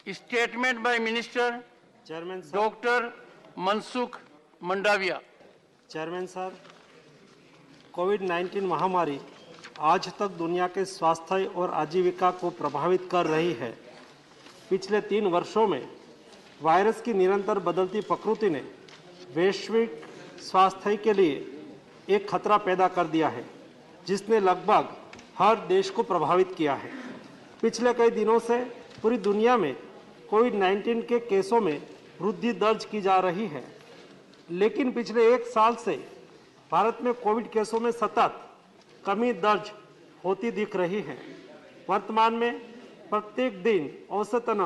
Statement by Minister chairman sir, Dr. Mansukh Mandaviya. Chairman sir, कोविड-19 महामारी आज तक दुनिया के स्वास्थ्य और आजीविका को प्रभावित कर रही है। पिछले 3 वर्षों में वायरस की निरंतर बदलती प्रकृति ने वैश्विक स्वास्थ्य के लिए एक खतरा पैदा कर दिया है, जिसने लगभग हर देश को प्रभावित किया है। पिछले कई दिनों से पूरी दुनिया में कोविड-19 के केसों में वृद्धि दर्ज की जा रही है, लेकिन पिछले 1 साल से भारत में कोविड केसों में सतत कमी दर्ज होती दिख रही है। वर्तमान में प्रत्येक दिन औसतन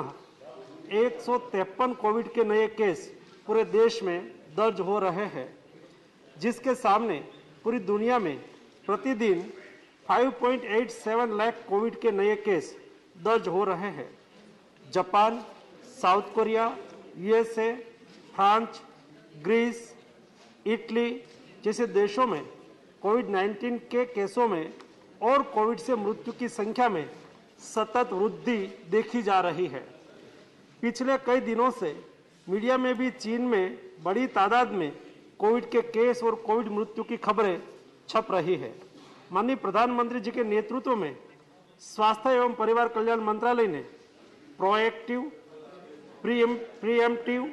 153 कोविड के नए केस पूरे देश में दर्ज हो रहे हैं, जिसके सामने पूरी दुनिया में प्रतिदिन 5.87 लाख कोविड के नए केस दर्ज हो रहे हैं। Japan, South Korea, USA, France, Greece, Italy जैसे देशों में कोविड-19 के केसों में और कोविड से मृत्यु की संख्या में सतत वृद्धि देखी जा रही है। पिछले कई दिनों से मीडिया में भी चीन में बड़ी तादाद में कोविड के केस और कोविड मृत्यु की खबरें छप रही है। माननीय प्रधानमंत्री जी के नेतृत्व में स्वास्थ्य एवं परिवार कल्याण मंत्रालय ने proactive, preemptive,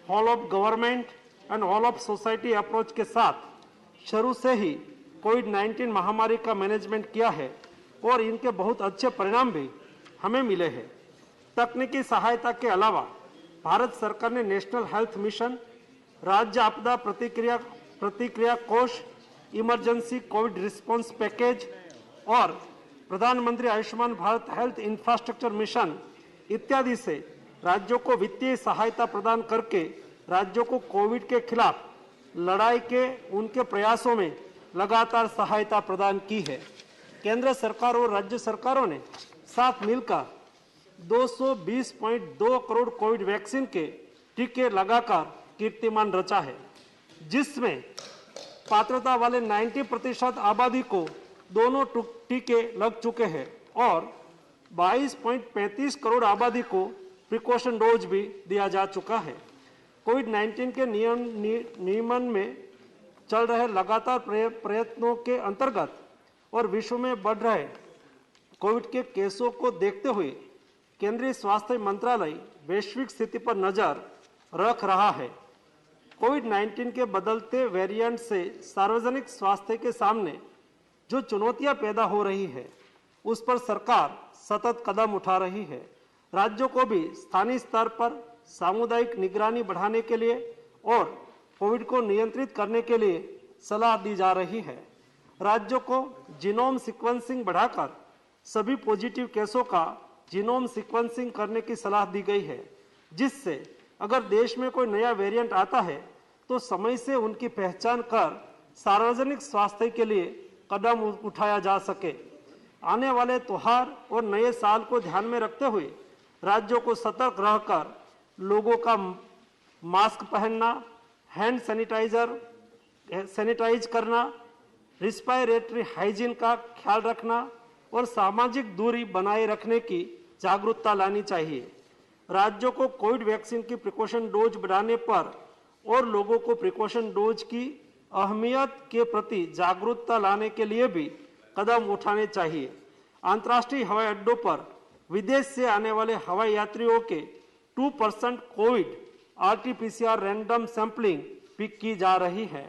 whole of government and whole of society approach के साथ शुरू से ही कोविड-19 महामारी का मैनेजमेंट किया है और इनके बहुत अच्छे परिणाम भी हमें मिले हैं। तकनीकी सहायता के अलावा भारत सरकार ने नेशनल हेल्थ मिशन, राज्य आपदा प्रतिक्रिया कोष, इमरजेंसी कोविड रिस्पांस पैकेज और प्रधानमंत्री Ayushman Bharat health infrastructure mission इत्यादि से राज्यों को वित्तीय सहायता प्रदान करके राज्यों को कोविड के खिलाफ लड़ाई के उनके प्रयासों में लगातार सहायता प्रदान की है। केंद्र सरकार और राज्य सरकारों ने साथ मिलकर 220.2 करोड़ कोविड वैक्सीन के टीके लगाकर कीर्तिमान रचा है, जिसमें पात्रता वाले 90% आबादी को दोनों टीके लग चुके हैं और 22.35 करोड़ आबादी को प्रिकॉशन डोज भी दिया जा चुका है। कोविड-19 के नियमन में चल रहे लगातार प्रयत्नों के अंतर्गत और विश्व में बढ़ रहे कोविड के केसों को देखते हुए केंद्रीय स्वास्थ्य मंत्रालय वैश्विक स्थिति पर नजर रख रहा है। कोविड-19 के बदलते वेरिएंट से सार्वजनिक स्वास्थ्य के सामने जो चुनौतियां पैदा हो रही है, उस पर सरकार सतत कदम उठा रही है। राज्यों को भी स्थानीय स्तर पर सामुदायिक निगरानी बढ़ाने के लिए और कोविड को नियंत्रित करने के लिए सलाह दी जा रही है। राज्यों को जीनोम सीक्वेंसिंग बढ़ाकर सभी पॉजिटिव केसों का जीनोम सीक्वेंसिंग करने की सलाह दी गई है, जिससे अगर देश में कोई नया वेरिएंट आता है तो समय से उनकी पहचान कर सार्वजनिक स्वास्थ्य के लिए कदम उठाया जा सके। आने वाले त्योहार और नए साल को ध्यान में रखते हुए राज्यों को सतर्क रहकर लोगों का मास्क पहनना, हैंड सैनिटाइज करना, रिस्पायरेटरी हाइजीन का ख्याल रखना और सामाजिक दूरी बनाए रखने की जागरूकता लानी चाहिए। राज्यों को कोविड वैक्सीन की प्रिकॉशन डोज बढ़ाने पर और लोगों को प्रिकॉशन डोज की अहमियत के प्रति जागरूकता लाने के लिए भी कदम उठाने चाहिए। अंतर्राष्ट्रीय हवाई अड्डों पर विदेश से आने वाले हवाई यात्रियों के 2% कोविड RT-PCR रैंडम सैंपलिंग भी की जा रही है।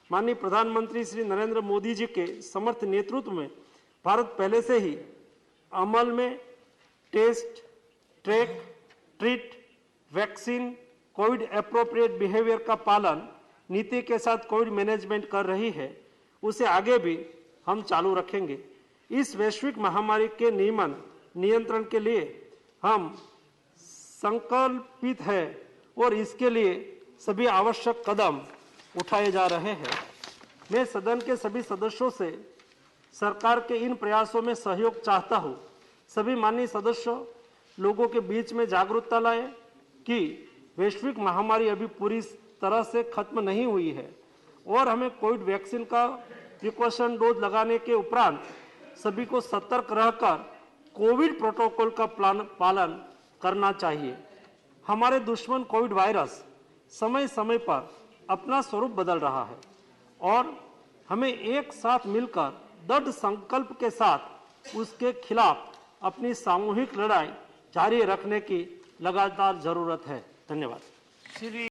माननीय प्रधानमंत्री श्री नरेंद्र मोदी जी के समर्थ नेतृत्व में भारत पहले से ही अमल में test, track, treat, vaccine, covid appropriate behaviour का पालन नीति के साथ कोविड मैनेजमेंट कर रही है। उसे आगे भी हम चालू रखेंगे। इस वैश्विक महामारी के नियंत्रण के लिए हम संकल्पित है और इसके लिए सभी आवश्यक कदम उठाए जा रहे हैं। मैं सदन के सभी सदस्यों से सरकार के इन प्रयासों में सहयोग चाहता हूं। सभी माननीय सदस्यों लोगों के बीच में जागरूकता लाए कि वैश्विक महामारी अभी पूरी तरह से खत्म नहीं हुई है और हमें कोविड वैक्सीन का प्रिकॉशन डोज लगाने के उपरांत सभी को सतर्क रहकर कोविड प्रोटोकॉल का पालन करना चाहिए। हमारे दुश्मन कोविड वायरस समय समय पर अपना स्वरूप बदल रहा है और हमें एक साथ मिलकर दृढ़ संकल्प के साथ उसके खिलाफ अपनी सामूहिक लड़ाई जारी रखने की लगातार जरूरत है। धन्यवाद। श्री